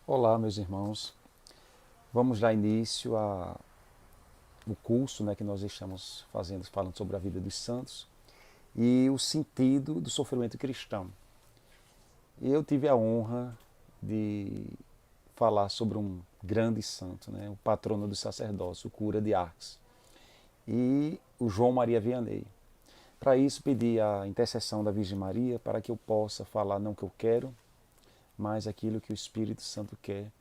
Olá, meus irmãos. Vamos dar início ao curso, que nós estamos fazendo, falando sobre a vida dos santos e o sentido do sofrimento cristão. Eu tive a honra de falar sobre um grande santo, o patrono do sacerdócio, o cura de Ars, e o João Maria Vianney. Para isso, pedi a intercessão da Virgem Maria para que eu possa falar não o que eu quero, mas aquilo que o Espírito Santo quer,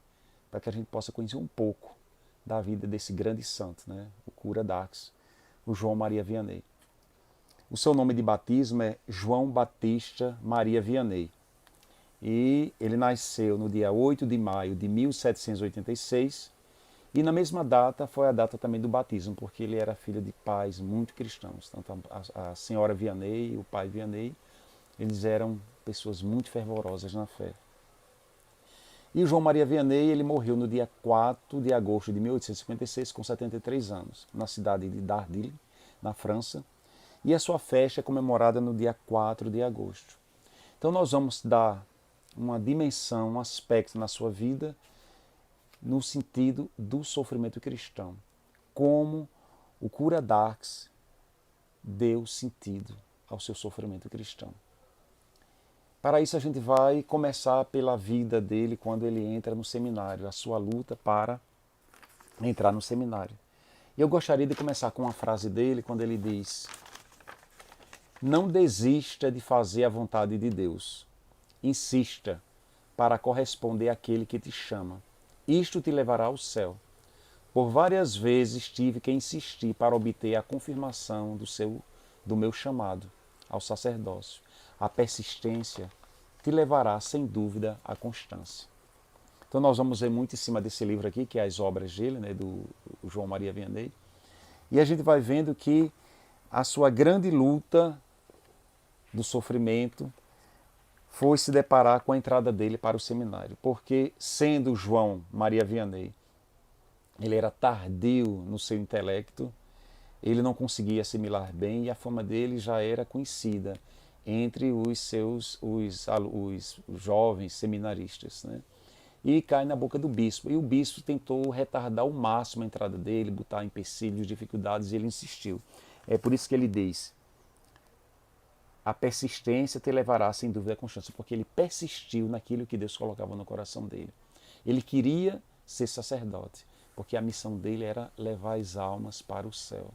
para que a gente possa conhecer um pouco da vida desse grande santo, o cura d'Ars, o João Maria Vianney. O seu nome de batismo é João Batista Maria Vianney. E ele nasceu no dia 8 de maio de 1786 e na mesma data foi a data também do batismo, porque ele era filho de pais muito cristãos. Tanto a senhora Vianney e o pai Vianney, eles eram pessoas muito fervorosas na fé. E o João Maria Vianney, ele morreu no dia 4 de agosto de 1856, com 73 anos, na cidade de Dardilly, na França. E a sua festa é comemorada no dia 4 de agosto. Então nós vamos dar uma dimensão, um aspecto na sua vida no sentido do sofrimento cristão. Como o cura d'Ars deu sentido ao seu sofrimento cristão. Para isso a gente vai começar pela vida dele quando ele entra no seminário, a sua luta para entrar no seminário. E eu gostaria de começar com uma frase dele quando ele diz: não desista de fazer a vontade de Deus. Insista para corresponder àquele que te chama. Isto te levará ao céu. Por várias vezes tive que insistir para obter a confirmação do meu chamado ao sacerdócio. A persistência te levará, sem dúvida, à constância. Então nós vamos ver muito em cima desse livro aqui, que é as obras dele, do João Maria Vianney. E a gente vai vendo que a sua grande luta do sofrimento foi se deparar com a entrada dele para o seminário. Porque, sendo João Maria Vianney, ele era tardio no seu intelecto, ele não conseguia assimilar bem e a fama dele já era conhecida entre os jovens seminaristas. E cai na boca do bispo. E o bispo tentou retardar ao máximo a entrada dele, botar empecilhos, dificuldades, e ele insistiu. É por isso que ele diz: a persistência te levará sem dúvida à constância, porque ele persistiu naquilo que Deus colocava no coração dele. Ele queria ser sacerdote, porque a missão dele era levar as almas para o céu.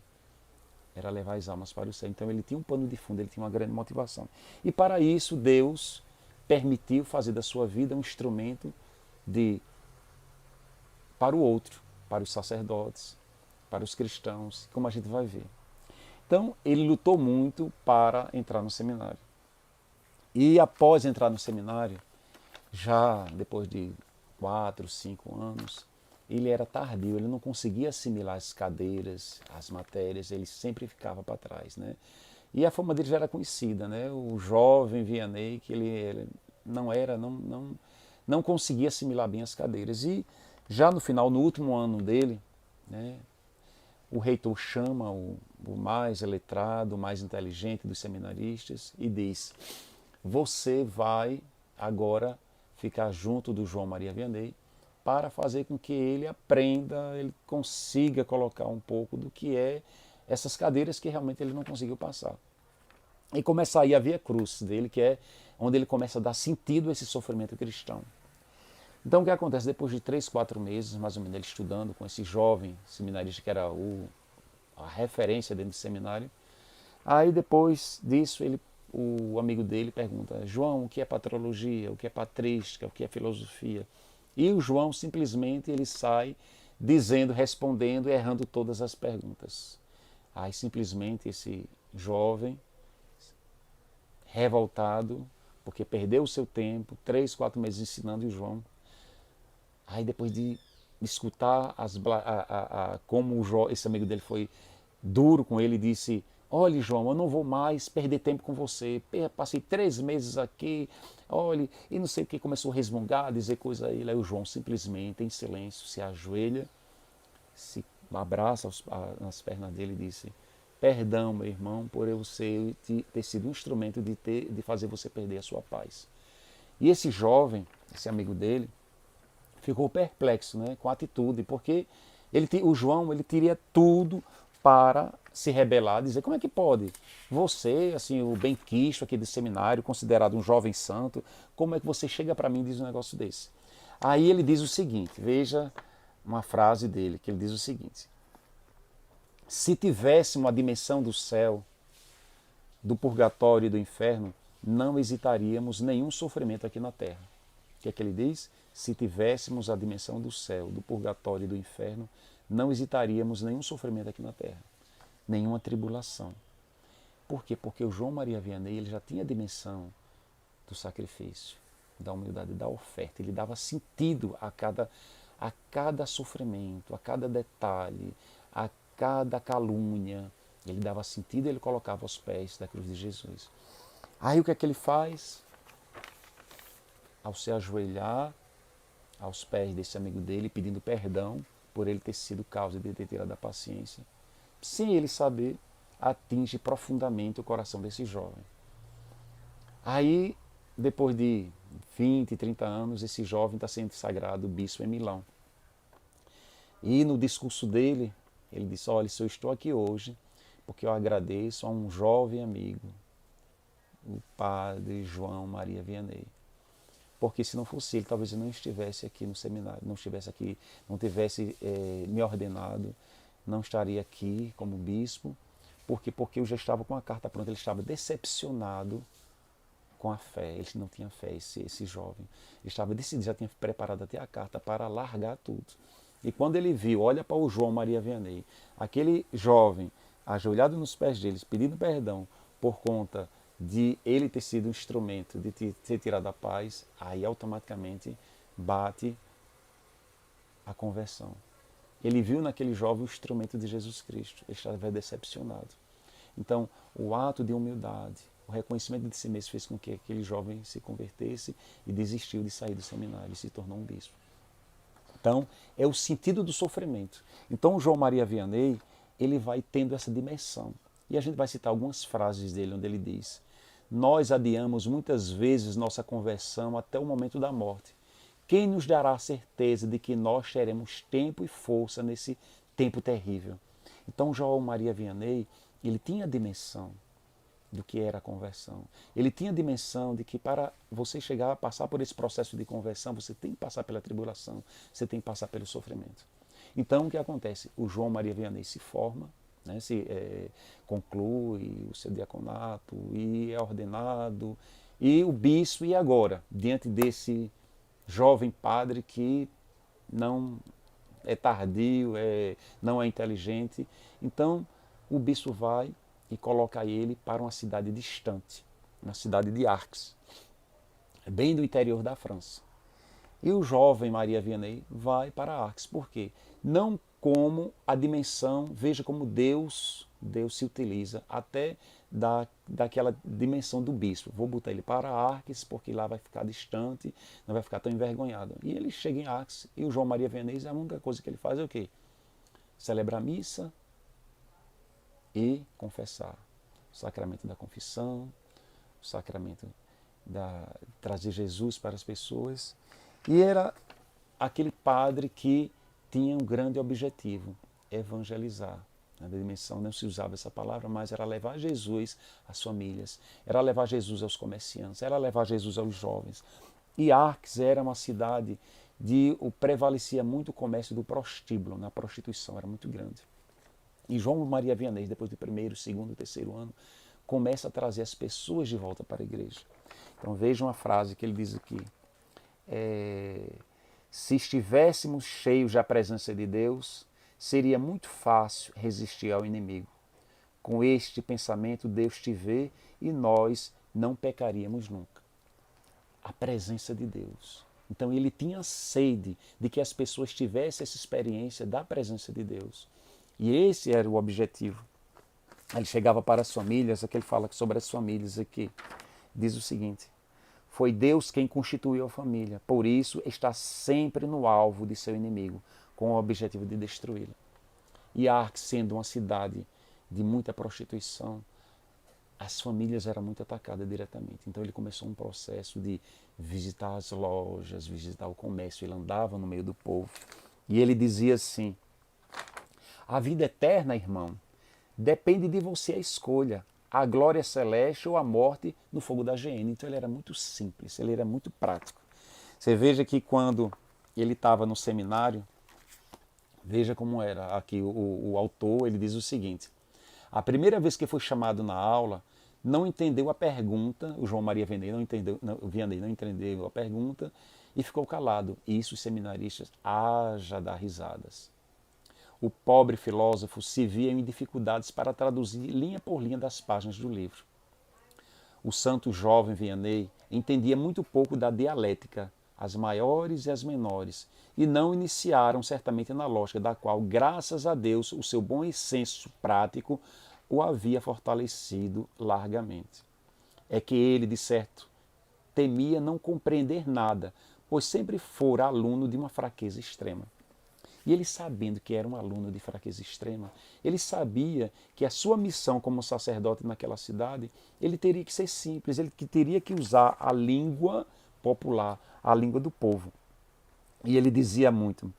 Era levar as almas para o céu. Então ele tinha um pano de fundo, ele tinha uma grande motivação. E para isso Deus permitiu fazer da sua vida um instrumento para o outro, para os sacerdotes, para os cristãos, como a gente vai ver. Então ele lutou muito para entrar no seminário. E após entrar no seminário, já depois de 4, 5 anos, ele era tardio, ele não conseguia assimilar as cadeiras, as matérias, ele sempre ficava para trás. E a fama dele já era conhecida, o jovem Vianney, que ele não conseguia assimilar bem as cadeiras. E já no final, no último ano dele, o reitor chama o mais letrado, o mais inteligente dos seminaristas e diz: você vai agora ficar junto do João Maria Vianney para fazer com que ele aprenda, ele consiga colocar um pouco do que é essas cadeiras que realmente ele não conseguiu passar. E começar aí a via cruz dele, que é onde ele começa a dar sentido a esse sofrimento cristão. Então o que acontece? Depois de 3, 4 meses, mais ou menos, ele estudando com esse jovem seminarista que era a referência dentro do seminário, aí depois disso o amigo dele pergunta: João, o que é patrologia, o que é patrística, o que é filosofia? E o João simplesmente ele sai dizendo, respondendo, errando todas as perguntas. Aí simplesmente esse jovem, revoltado, porque perdeu o seu tempo, 3, 4 meses ensinando o João. Aí depois de escutar como esse amigo dele foi duro com ele, disse: olhe, João, eu não vou mais perder tempo com você. Passei 3 meses aqui, olhe, e não sei o que. Começou a resmungar, a dizer coisa a ele. Aí o João simplesmente, em silêncio, se ajoelha, se abraça nas pernas dele e disse: perdão, meu irmão, por eu ter sido um instrumento de fazer você perder a sua paz. E esse jovem, esse amigo dele, ficou perplexo, né, com a atitude, porque o João ele teria tudo para se rebelar, dizer como é que pode? Você, assim, o benquisto aqui do seminário, considerado um jovem santo, como é que você chega para mim e diz um negócio desse? Aí ele diz o seguinte, veja uma frase dele, que ele diz o seguinte: se tivéssemos a dimensão do céu, do purgatório e do inferno, não hesitaríamos nenhum sofrimento aqui na terra. O que é que ele diz? Se tivéssemos a dimensão do céu, do purgatório e do inferno, não hesitaríamos nenhum sofrimento aqui na terra, nenhuma tribulação. Por quê? Porque o João Maria Vianney ele já tinha a dimensão do sacrifício, da humildade, da oferta. Ele dava sentido a cada sofrimento, a cada detalhe, a cada calúnia. Ele dava sentido e ele colocava aos pés da cruz de Jesus. Aí o que é que ele faz? Ao se ajoelhar aos pés desse amigo dele, pedindo perdão por ele ter sido causa de ter tirado a paciência, sem ele saber, atinge profundamente o coração desse jovem. Aí, depois de 20, 30 anos, esse jovem está sendo sagrado bispo em Milão. E no discurso dele, ele disse: olha, se eu estou aqui hoje, porque eu agradeço a um jovem amigo, o padre João Maria Vianney. Porque se não fosse ele, talvez eu não estivesse aqui no seminário, não estivesse aqui, não tivesse me ordenado, não estaria aqui como bispo. Porque eu já estava com a carta pronta, ele estava decepcionado com a fé, ele não tinha fé, esse jovem. Ele estava decidido, já tinha preparado até a carta para largar tudo. E quando ele viu, olha para o João Maria Vianney, aquele jovem ajoelhado nos pés deles, pedindo perdão por conta de ele ter sido um instrumento de ter tirado a paz, aí automaticamente bate a conversão. Ele viu naquele jovem o instrumento de Jesus Cristo, ele estava decepcionado. Então, o ato de humildade, o reconhecimento de si mesmo fez com que aquele jovem se convertesse e desistiu de sair do seminário e se tornou um bispo. Então, é o sentido do sofrimento. Então, o João Maria Vianney, ele vai tendo essa dimensão. E a gente vai citar algumas frases dele, onde ele diz: nós adiamos muitas vezes nossa conversão até o momento da morte. Quem nos dará a certeza de que nós teremos tempo e força nesse tempo terrível? Então, João Maria Vianney, ele tinha a dimensão do que era a conversão. Ele tinha a dimensão de que para você chegar a passar por esse processo de conversão, você tem que passar pela tribulação, você tem que passar pelo sofrimento. Então, o que acontece? O João Maria Vianney se forma, né, conclui o seu diaconato e é ordenado. E o bispo, e agora? Diante desse jovem padre que não é tardio, não é inteligente. Então, o bispo vai e coloca ele para uma cidade distante, na cidade de Arques, bem do interior da França. E o jovem Maria Vianney vai para Arques. Por quê? Não como a dimensão, veja como Deus se utiliza até daquela dimensão do bispo. Vou botar ele para Arques, porque lá vai ficar distante, não vai ficar tão envergonhado. E ele chega em Arques e o João Maria Vianney, a única coisa que ele faz é o quê? Celebrar a missa e confessar. O sacramento da confissão, o sacramento de trazer Jesus para as pessoas. E era aquele padre que tinha um grande objetivo: evangelizar. Na dimensão não se usava essa palavra, mas era levar Jesus às famílias, era levar Jesus aos comerciantes, era levar Jesus aos jovens. E Arques era uma cidade prevalecia muito o comércio do prostíbulo, na prostituição, era muito grande. E João Maria Vianney, depois do primeiro, segundo, terceiro ano, começa a trazer as pessoas de volta para a igreja. Então veja uma frase que ele diz aqui: se estivéssemos cheios da presença de Deus, seria muito fácil resistir ao inimigo. Com este pensamento, Deus te vê e nós não pecaríamos nunca. A presença de Deus. Então ele tinha sede de que as pessoas tivessem essa experiência da presença de Deus. E esse era o objetivo. Ele chegava para as famílias, aqui ele fala sobre as famílias aqui. Diz o seguinte: foi Deus quem constituiu a família, por isso está sempre no alvo de seu inimigo, com o objetivo de destruí-la. E Arques, sendo uma cidade de muita prostituição, as famílias eram muito atacadas diretamente. Então ele começou um processo de visitar as lojas, visitar o comércio. Ele andava no meio do povo. E ele dizia assim: a vida eterna, irmão, depende de você a escolha. A glória celeste ou a morte no fogo da hiena. Então ele era muito simples, ele era muito prático. Você veja que quando ele estava no seminário, veja como era. Aqui o autor, ele diz o seguinte: a primeira vez que foi chamado na aula, não entendeu a pergunta, o João Maria Vianney não entendeu a pergunta e ficou calado. E isso os seminaristas haja dar risadas. O pobre filósofo se via em dificuldades para traduzir linha por linha das páginas do livro. O santo jovem Vianney entendia muito pouco da dialética, as maiores e as menores, e não iniciaram certamente na lógica da qual, graças a Deus, o seu bom senso prático o havia fortalecido largamente. É que ele, de certo, temia não compreender nada, pois sempre fora aluno de uma fraqueza extrema. E ele, sabendo que era um aluno de fraqueza extrema, ele sabia que a sua missão como sacerdote naquela cidade, ele teria que ser simples, ele teria que usar a língua popular, a língua do povo. E ele dizia muito: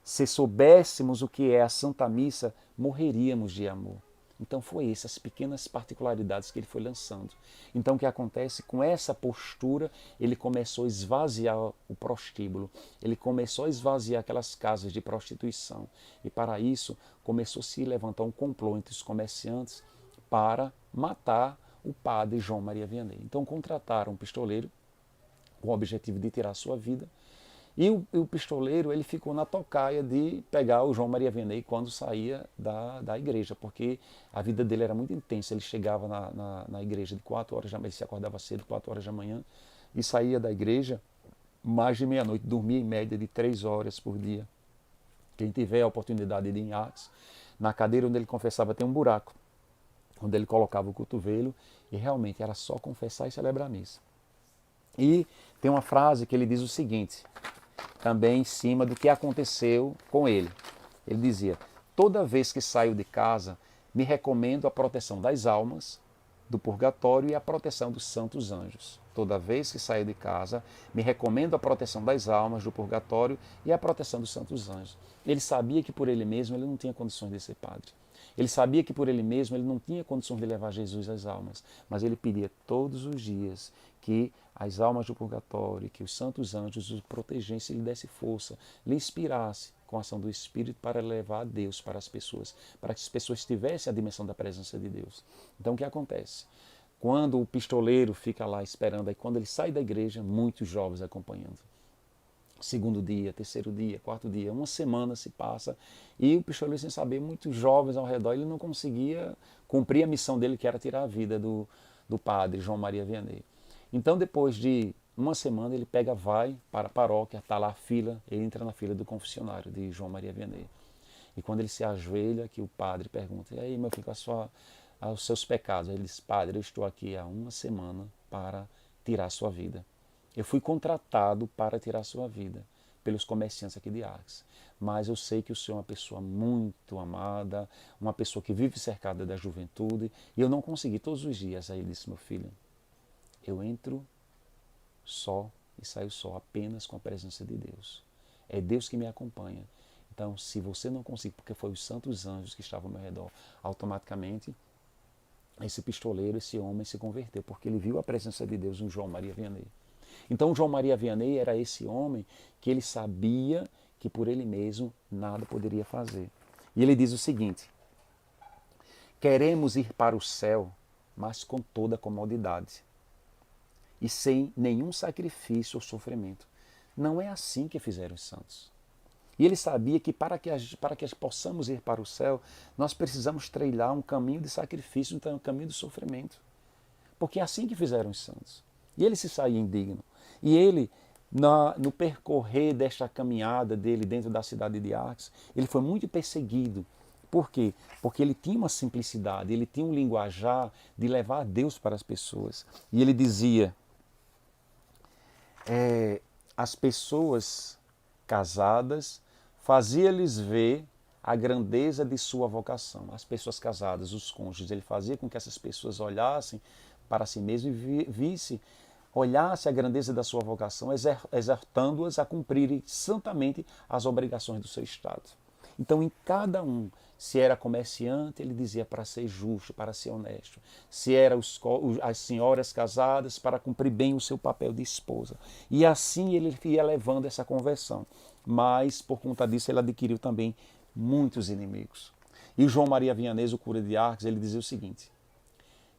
se soubéssemos o que é a Santa Missa, morreríamos de amor. Então foi essas pequenas particularidades que ele foi lançando. Então o que acontece? Com essa postura, ele começou a esvaziar o prostíbulo, ele começou a esvaziar aquelas casas de prostituição. E para isso começou a se levantar um complô entre os comerciantes para matar o padre João Maria Vianney. Então contrataram um pistoleiro com o objetivo de tirar a sua vida. E o pistoleiro, ele ficou na tocaia de pegar o João Maria Vianney quando saía da igreja, porque a vida dele era muito intensa. Ele chegava na igreja de 4 horas da manhã, ele se acordava cedo, 4 horas da manhã, e saía da igreja mais de meia-noite, dormia em média de 3 horas por dia. Quem tiver a oportunidade de ir em Atos, na cadeira onde ele confessava tem um buraco, onde ele colocava o cotovelo, e realmente era só confessar e celebrar a missa. E tem uma frase que ele diz o seguinte, também em cima do que aconteceu com ele. Ele dizia: toda vez que saio de casa, me recomendo a proteção das almas, do purgatório e a proteção dos santos anjos. Toda vez que saio de casa, me recomendo a proteção das almas, do purgatório e a proteção dos santos anjos. Ele sabia que por ele mesmo ele não tinha condições de ser padre. Ele sabia que por ele mesmo ele não tinha condições de levar Jesus às almas, mas ele pedia todos os dias que as almas do purgatório, que os santos anjos o protegessem, lhe desse força, lhe inspirasse com a ação do Espírito para levar a Deus para as pessoas, para que as pessoas tivessem a dimensão da presença de Deus. Então o que acontece? Quando o pistoleiro fica lá esperando, aí quando ele sai da igreja, muitos jovens acompanhando. Segundo dia, terceiro dia, quarto dia, uma semana se passa e o pistoleiro, sem saber, muitos jovens ao redor, ele não conseguia cumprir a missão dele, que era tirar a vida do padre João Maria Vianney. Então, depois de uma semana, ele vai para a paróquia, está lá a fila, ele entra na fila do confessionário de João Maria Vianney. E quando ele se ajoelha, que o padre pergunta: e aí, meu filho, os seus pecados? Ele diz: padre, eu estou aqui há uma semana para tirar a sua vida. Eu fui contratado para tirar a sua vida pelos comerciantes aqui de Arques. Mas eu sei que o senhor é uma pessoa muito amada, uma pessoa que vive cercada da juventude, e eu não consegui todos os dias. Aí ele disse: meu filho, eu entro só e saio só apenas com a presença de Deus. É Deus que me acompanha. Então, se você não conseguir, porque foi os santos anjos que estavam ao meu redor, automaticamente esse pistoleiro, esse homem se converteu, porque ele viu a presença de Deus no João Maria Vianney. Então, João Maria Vianney era esse homem que ele sabia que por ele mesmo nada poderia fazer. E ele diz o seguinte: queremos ir para o céu, mas com toda comodidade e sem nenhum sacrifício ou sofrimento. Não é assim que fizeram os santos. E ele sabia que para que possamos ir para o céu, nós precisamos trilhar um caminho de sacrifício, um caminho de sofrimento. Porque é assim que fizeram os santos. E ele se saía indigno. E ele, no percorrer desta caminhada dele dentro da cidade de Arques, ele foi muito perseguido. Por quê? Porque ele tinha uma simplicidade, ele tinha um linguajar de levar Deus para as pessoas. E ele dizia: as pessoas casadas fazia-lhes ver a grandeza de sua vocação. As pessoas casadas, os cônjuges, ele fazia com que essas pessoas olhassem para si mesmo e olhasse a grandeza da sua vocação, exortando-as a cumprirem santamente as obrigações do seu Estado. Então, em cada um, se era comerciante, ele dizia para ser justo, para ser honesto. Se eram as senhoras casadas, para cumprir bem o seu papel de esposa. E assim ele ia levando essa conversão. Mas, por conta disso, ele adquiriu também muitos inimigos. E o João Maria Vianney, o cura de Arques, ele dizia o seguinte: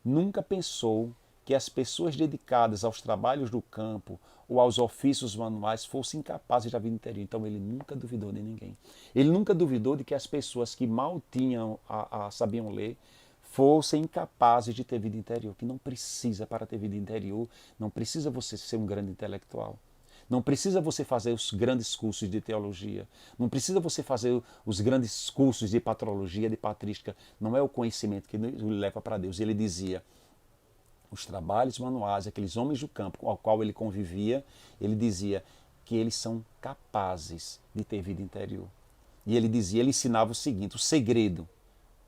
nunca pensou que as pessoas dedicadas aos trabalhos do campo ou aos ofícios manuais fossem incapazes da vida interior. Então ele nunca duvidou de ninguém. Ele nunca duvidou de que as pessoas que mal sabiam ler fossem incapazes de ter vida interior, que não precisa para ter vida interior, não precisa você ser um grande intelectual. Não precisa você fazer os grandes cursos de teologia. Não precisa você fazer os grandes cursos de patrologia, de patrística. Não é o conhecimento que ele leva para Deus. Ele dizia, os trabalhos manuais, aqueles homens do campo com o qual ele convivia, ele dizia que eles são capazes de ter vida interior. E ele dizia, ele ensinava o seguinte: o segredo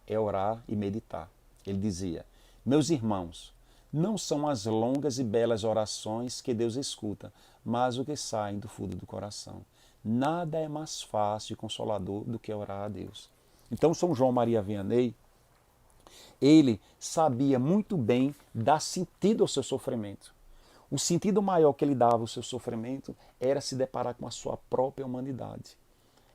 é orar e meditar. Ele dizia, meus irmãos, não são as longas e belas orações que Deus escuta, mas o que sai do fundo do coração. Nada é mais fácil e consolador do que orar a Deus. Então, São João Maria Vianney, ele sabia muito bem dar sentido ao seu sofrimento. O sentido maior que ele dava ao seu sofrimento era se deparar com a sua própria humanidade.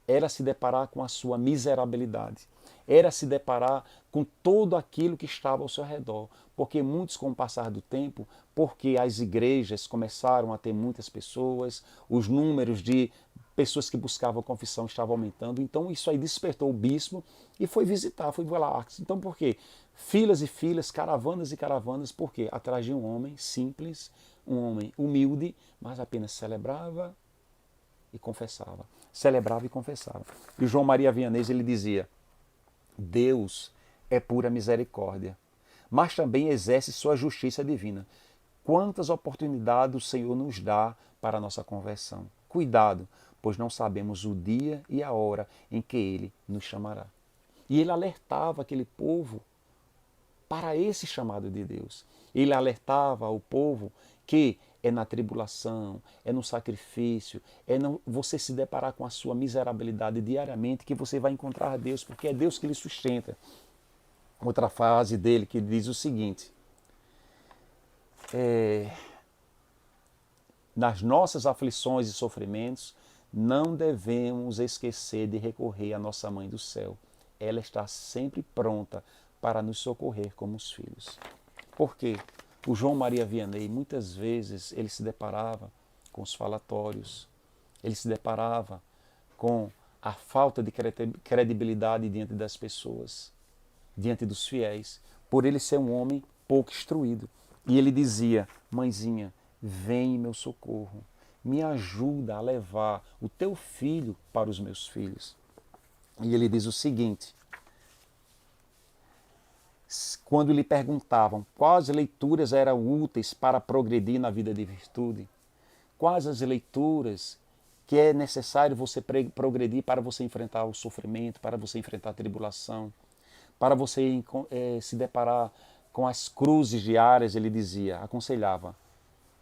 Era se deparar com a sua miserabilidade. Era se deparar com tudo aquilo que estava ao seu redor. Porque muitos, com o passar do tempo, porque as igrejas começaram a ter muitas pessoas, os números de pessoas que buscavam confissão estavam aumentando, então isso aí despertou o bispo e foi visitar, foi lá. Então por quê? Filas e filas, caravanas e caravanas, por quê? Atrás de um homem simples, um homem humilde, mas apenas celebrava e confessava. Celebrava e confessava. E João Maria Vianney, ele dizia, Deus é pura misericórdia, mas também exerce sua justiça divina. Quantas oportunidades o Senhor nos dá para a nossa conversão. Cuidado, pois não sabemos o dia e a hora em que Ele nos chamará. E ele alertava aquele povo para esse chamado de Deus. Ele alertava o povo que é na tribulação, é no sacrifício, você se deparar com a sua miserabilidade diariamente que você vai encontrar Deus, porque é Deus que lhe sustenta. Outra frase dele que diz o seguinte, nas nossas aflições e sofrimentos, não devemos esquecer de recorrer à nossa Mãe do Céu. Ela está sempre pronta para nos socorrer como os filhos. Por quê? O João Maria Vianney, muitas vezes, ele se deparava com os falatórios, ele se deparava com a falta de credibilidade diante das pessoas, diante dos fiéis, por ele ser um homem pouco instruído. E ele dizia, mãezinha, vem em meu socorro, me ajuda a levar o teu filho para os meus filhos. E ele diz o seguinte, quando lhe perguntavam quais leituras eram úteis para progredir na vida de virtude, quais as leituras que é necessário você progredir para você enfrentar o sofrimento, para você enfrentar a tribulação, para você se deparar com as cruzes diárias, ele dizia, aconselhava,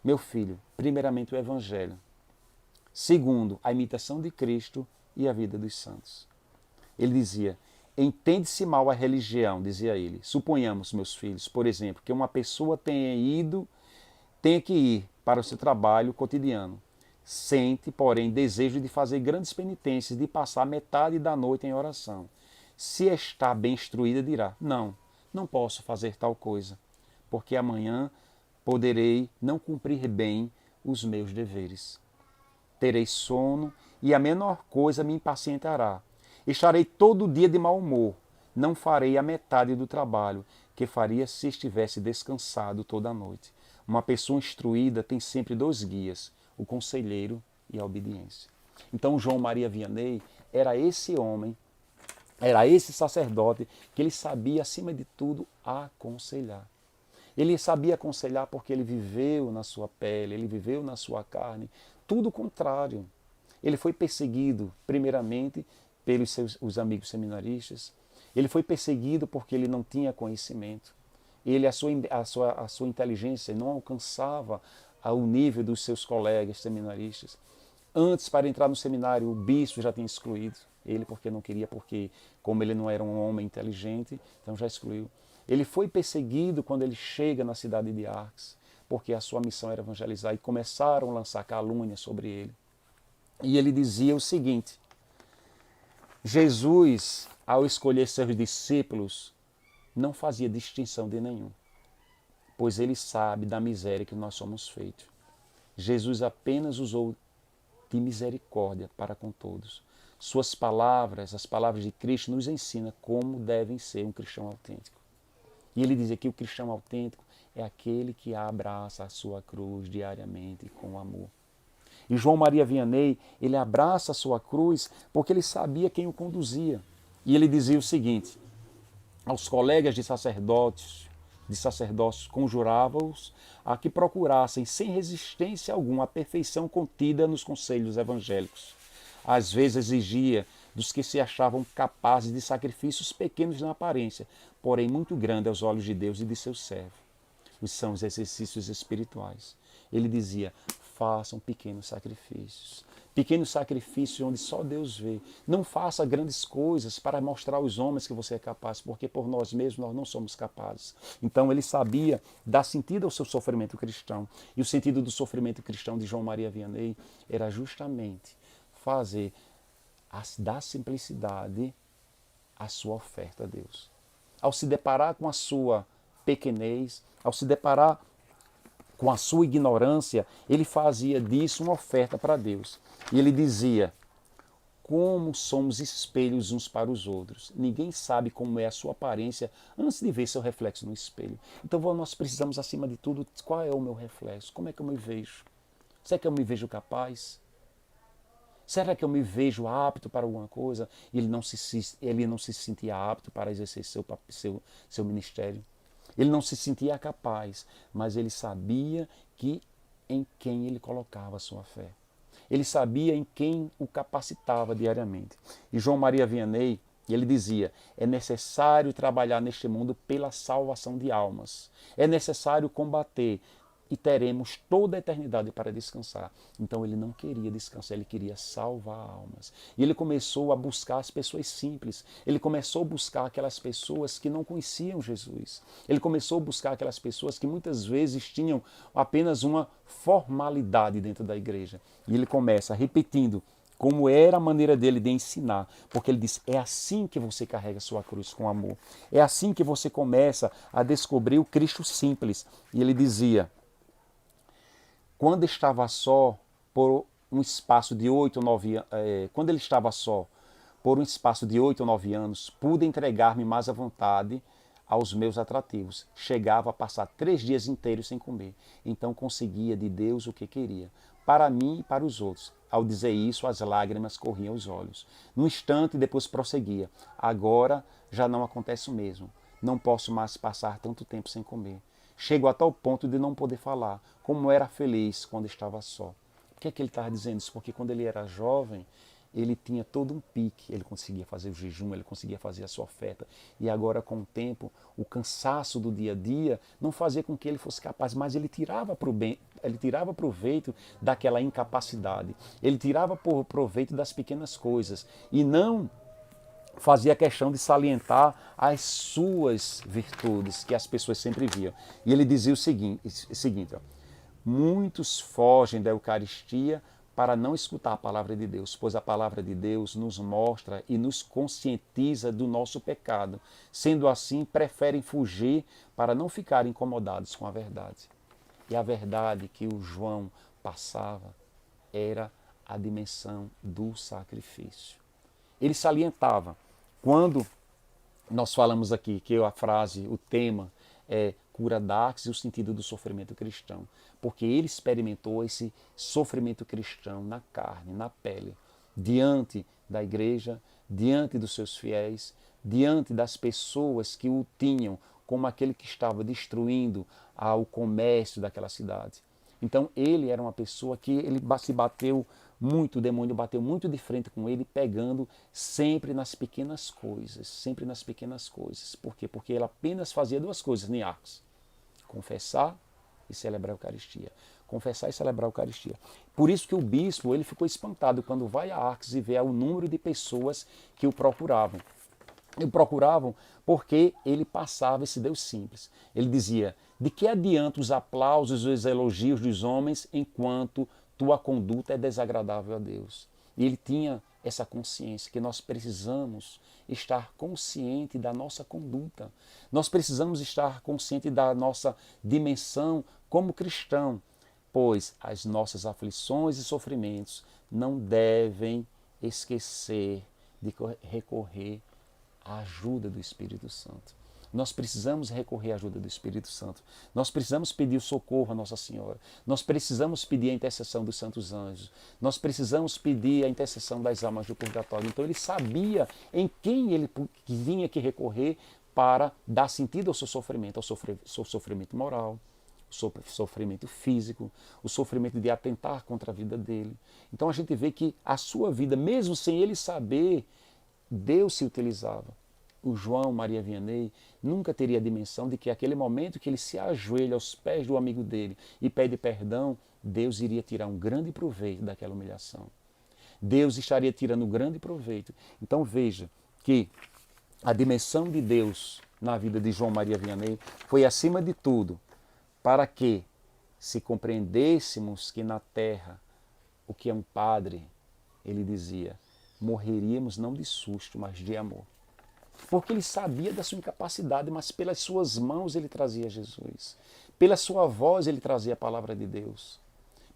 meu filho, primeiramente o Evangelho, segundo, a imitação de Cristo e a vida dos santos. Ele dizia, entende-se mal a religião, dizia ele. Suponhamos, meus filhos, por exemplo, que uma pessoa tenha que ir para o seu trabalho cotidiano. Sente, porém, desejo de fazer grandes penitências, de passar metade da noite em oração. Se está bem instruída, dirá, não posso fazer tal coisa, porque amanhã poderei não cumprir bem os meus deveres. Terei sono e a menor coisa me impacientará. Estarei todo dia de mau humor. Não farei a metade do trabalho que faria se estivesse descansado toda a noite. Uma pessoa instruída tem sempre dois guias, o conselheiro e a obediência. Então João Maria Vianney era esse homem, era esse sacerdote que ele sabia, acima de tudo, aconselhar. Ele sabia aconselhar porque ele viveu na sua pele, ele viveu na sua carne, tudo o contrário. Ele foi perseguido, primeiramente, pelos os amigos seminaristas. Ele foi perseguido porque ele não tinha conhecimento. A sua inteligência não alcançava ao nível dos seus colegas seminaristas. Antes, para entrar no seminário, o bispo já tinha excluído ele porque não queria, porque como ele não era um homem inteligente, então já excluiu. Ele foi perseguido quando ele chega na cidade de Arques, porque a sua missão era evangelizar, e começaram a lançar calúnias sobre ele. E ele dizia o seguinte: Jesus, ao escolher seus discípulos, não fazia distinção de nenhum, pois ele sabe da miséria que nós somos feitos. Jesus apenas usou de misericórdia para com todos. Suas palavras, as palavras de Cristo, nos ensinam como deve ser um cristão autêntico. E ele dizia que o cristão autêntico é aquele que abraça a sua cruz diariamente com amor. E João Maria Vianney, ele abraça a sua cruz porque ele sabia quem o conduzia. E ele dizia o seguinte: aos colegas de sacerdócios, conjurava-os a que procurassem sem resistência alguma a perfeição contida nos conselhos evangélicos. Às vezes exigia dos que se achavam capazes de sacrifícios pequenos na aparência, porém muito grandes aos olhos de Deus e de seus servos. São os exercícios espirituais. Ele dizia: façam pequenos sacrifícios. Pequenos sacrifícios onde só Deus vê. Não faça grandes coisas para mostrar aos homens que você é capaz, porque por nós mesmos nós não somos capazes. Então ele sabia dar sentido ao seu sofrimento cristão. E o sentido do sofrimento cristão de João Maria Vianney era justamente fazer da simplicidade a sua oferta a Deus. Ao se deparar com a sua pequenez, ao se deparar com a sua ignorância, ele fazia disso uma oferta para Deus. E ele dizia: como somos espelhos uns para os outros. Ninguém sabe como é a sua aparência antes de ver seu reflexo no espelho. Então nós precisamos, acima de tudo, qual é o meu reflexo? Como é que eu me vejo? Será que eu me vejo capaz? Será que eu me vejo apto para alguma coisa? E ele não se sentia apto para exercer seu ministério. Ele não se sentia capaz, mas ele sabia em quem ele colocava a sua fé. Ele sabia em quem o capacitava diariamente. E João Maria Vianney, ele dizia: é necessário trabalhar neste mundo pela salvação de almas. É necessário combater e teremos toda a eternidade para descansar. Então ele não queria descansar, ele queria salvar almas. E ele começou a buscar as pessoas simples. Ele começou a buscar aquelas pessoas que não conheciam Jesus. Ele começou a buscar aquelas pessoas que muitas vezes tinham apenas uma formalidade dentro da igreja. E ele começa repetindo como era a maneira dele de ensinar, porque ele diz: é assim que você carrega sua cruz com amor. É assim que você começa a descobrir o Cristo simples. E ele dizia: quando estava só por um espaço de 8 ou 9 anos, pude entregar-me mais à vontade aos meus atrativos. Chegava a passar 3 dias inteiros sem comer. Então conseguia de Deus o que queria, para mim e para os outros. Ao dizer isso, as lágrimas corriam aos olhos. No instante, depois prosseguia: agora já não acontece o mesmo. Não posso mais passar tanto tempo sem comer. Chego a tal ponto de não poder falar como era feliz quando estava só. Por que é que ele estava dizendo isso? Porque quando ele era jovem, ele tinha todo um pique, ele conseguia fazer o jejum, ele conseguia fazer a sua oferta. E agora, com o tempo, o cansaço do dia a dia não fazia com que ele fosse capaz, mas ele tirava proveito daquela incapacidade. Ele tirava proveito das pequenas coisas e não fazia questão de salientar as suas virtudes, que as pessoas sempre viam. E ele dizia o seguinte: ó: muitos fogem da Eucaristia para não escutar a palavra de Deus, pois a palavra de Deus nos mostra e nos conscientiza do nosso pecado. Sendo assim, preferem fugir para não ficarem incomodados com a verdade. E a verdade que o João passava era a dimensão do sacrifício. Ele salientava. Quando nós falamos aqui que a frase, o tema é cura dax e o sentido do sofrimento cristão, porque ele experimentou esse sofrimento cristão na carne, na pele, diante da igreja, diante dos seus fiéis, diante das pessoas que o tinham como aquele que estava destruindo o comércio daquela cidade. Então ele era uma pessoa que ele se bateu muito, o demônio bateu muito de frente com ele, pegando sempre nas pequenas coisas, sempre nas pequenas coisas. Por quê? Porque ele apenas fazia duas coisas em Atos: confessar e celebrar a Eucaristia. Confessar e celebrar a Eucaristia. Por isso que o bispo ele ficou espantado quando vai a Arques e vê o número de pessoas que o procuravam. E o procuravam porque ele passava esse Deus simples. Ele dizia: de que adianta os aplausos e os elogios dos homens enquanto tua conduta é desagradável a Deus? E ele tinha essa consciência que nós precisamos estar consciente da nossa conduta. Nós precisamos estar consciente da nossa dimensão como cristão, pois as nossas aflições e sofrimentos não devem esquecer de recorrer à ajuda do Espírito Santo. Nós precisamos recorrer à ajuda do Espírito Santo. Nós precisamos pedir o socorro a Nossa Senhora. Nós precisamos pedir a intercessão dos santos anjos. Nós precisamos pedir a intercessão das almas do purgatório. Então ele sabia em quem ele tinha que recorrer para dar sentido ao seu sofrimento moral, o sofrimento físico, o sofrimento de atentar contra a vida dele. Então a gente vê que a sua vida, mesmo sem ele saber, Deus se utilizava. O João Maria Vianney nunca teria a dimensão de que aquele momento que ele se ajoelha aos pés do amigo dele e pede perdão, Deus iria tirar um grande proveito daquela humilhação. Deus estaria tirando um grande proveito. Então veja que a dimensão de Deus na vida de João Maria Vianney foi, acima de tudo, para que, se compreendêssemos que na terra o que é um padre, ele dizia, morreríamos não de susto, mas de amor. Porque ele sabia da sua incapacidade, mas pelas suas mãos ele trazia Jesus. Pela sua voz ele trazia a palavra de Deus.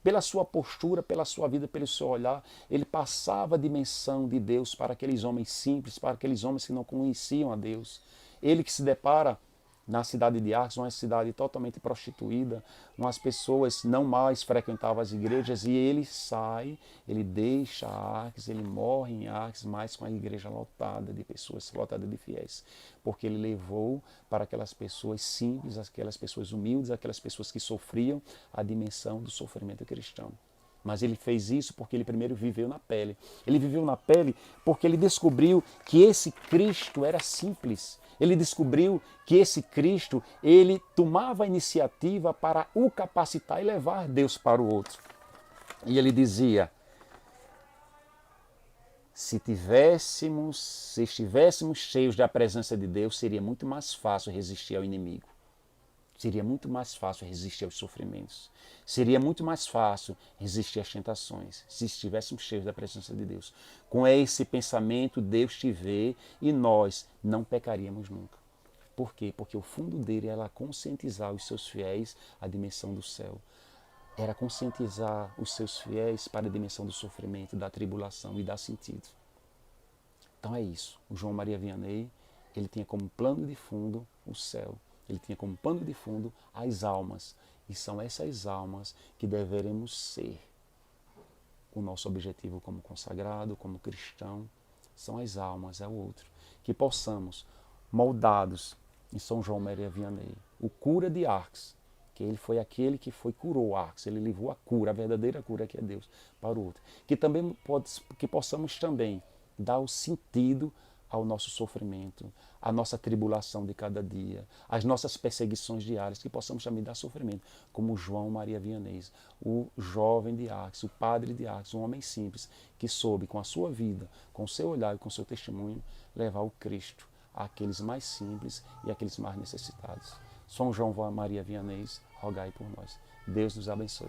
Pela sua postura, pela sua vida, pelo seu olhar, ele passava a dimensão de Deus para aqueles homens simples, para aqueles homens que não conheciam a Deus. Ele que se depara na cidade de Arques, uma cidade totalmente prostituída, umas pessoas não mais frequentavam as igrejas, e ele sai, ele deixa Arques, ele morre em Arques, mas com a igreja lotada de pessoas, lotada de fiéis, porque ele levou para aquelas pessoas simples, aquelas pessoas humildes, aquelas pessoas que sofriam, a dimensão do sofrimento cristão. Mas ele fez isso porque ele primeiro viveu na pele. Ele viveu na pele porque ele descobriu que esse Cristo era simples. Ele descobriu que esse Cristo, ele tomava a iniciativa para o capacitar e levar Deus para o outro. E ele dizia: se estivéssemos cheios da presença de Deus, seria muito mais fácil resistir ao inimigo. Seria muito mais fácil resistir aos sofrimentos. Seria muito mais fácil resistir às tentações, se estivéssemos cheios da presença de Deus. Com esse pensamento, Deus te vê e nós não pecaríamos nunca. Por quê? Porque o fundo dele era conscientizar os seus fiéis à dimensão do céu. Era conscientizar os seus fiéis para a dimensão do sofrimento, da tribulação e dar sentido. Então é isso. O João Maria Vianney, ele tinha como plano de fundo o céu. Ele tinha como pano de fundo as almas. E são essas almas que deveremos ser. O nosso objetivo como consagrado, como cristão, são as almas, é o outro. Que possamos, moldados em São João Maria Vianney, o cura de Arques, que ele foi aquele que curou Arques, ele levou a cura, a verdadeira cura que é Deus, para o outro. Que possamos também dar o sentido ao nosso sofrimento, à nossa tribulação de cada dia, às nossas perseguições diárias, que possamos também dar sofrimento, como João Maria Vianney, o jovem de Arques, o padre de Arques, um homem simples, que soube, com a sua vida, com o seu olhar e com o seu testemunho, levar o Cristo àqueles mais simples e àqueles mais necessitados. São João Maria Vianney, rogai por nós. Deus nos abençoe.